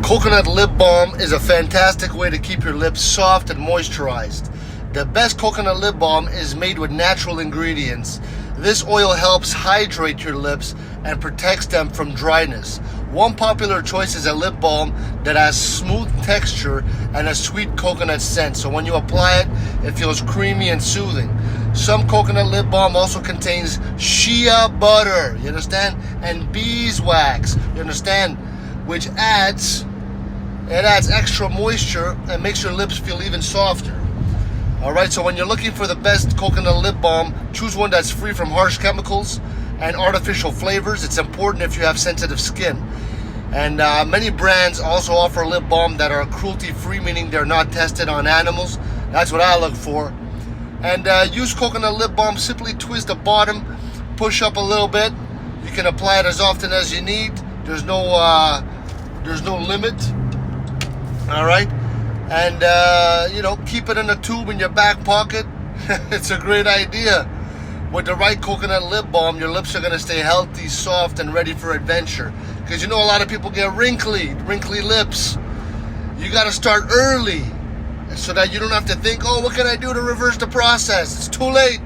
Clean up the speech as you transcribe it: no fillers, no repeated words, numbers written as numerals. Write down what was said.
Coconut lip balm is a fantastic way to keep your lips soft and moisturized. The best coconut lip balm is made with natural ingredients. This oil helps hydrate your lips and protects them from dryness. One popular choice is a lip balm that has smooth texture and a sweet coconut scent. So when you apply it, it feels creamy and soothing. Some coconut lip balm also contains shea butter, you understand? And beeswax, you understand? Which adds extra moisture and makes your lips feel even softer. Alright, so when you're looking for the best coconut lip balm, choose one that's free from harsh chemicals and artificial flavors. It's important if you have sensitive skin. And many brands also offer lip balm that are cruelty-free, meaning they're not tested on animals. That's what I look for. And use coconut lip balm. Simply twist the bottom, push up a little bit. You can apply it as often as you need. There's no limit. All right, and keep it in a tube in your back pocket. It's a great idea. With the right coconut lip balm, your lips are going to stay healthy, soft, and ready for adventure. Because a lot of people get wrinkly lips. You got to start early so that you don't have to think, oh, what can I do to reverse the process? It's too late.